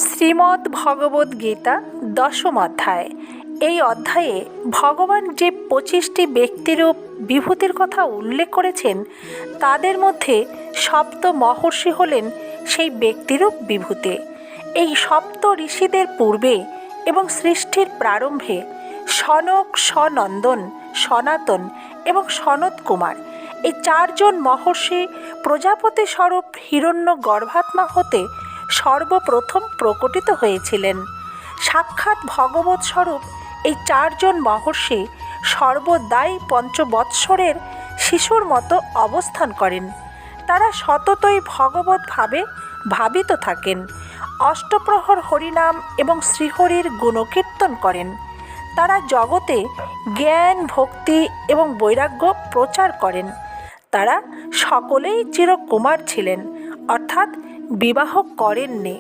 শ্রীমদ্ ভগবদ্ গীতা দশম অধ্যায়। এই অধ্যায়ে ভগবান যে 25টি ব্যক্তিরূপ বিভূতির কথা উল্লেখ করেছেন, তাদের মধ্যে সপ্ত মহর্ষি হলেন সেই ব্যক্তিরূপ বিভূতি। এই সপ্ত ঋষিদের পূর্বে এবং সৃষ্টির প্রারম্ভে সনক, সনন্দন, সনাতন এবং সনত কুমার এই চারজন মহর্ষি প্রজাপতি স্বরূপ হিরণ্য গর্ভাত্মা হতে সর্বপ্রথম প্রকটিত হয়েছিলেন। সাক্ষাৎ ভগবৎ স্বরূপ এই চারজন মহর্ষি সর্বদাই পঞ্চবৎসরের শিশুর মতো অবস্থান করেন। তারা সততই ভগবৎ ভাবে ভাবিত থাকেন, অষ্টপ্রহর হরিনাম এবং শ্রীহরির গুণকীর্তন করেন। তারা জগতে জ্ঞান, ভক্তি এবং বৈরাগ্য প্রচার করেন। তারা সকলেই চিরকুমার ছিলেন, অর্থাৎ বিবাহ করেননি।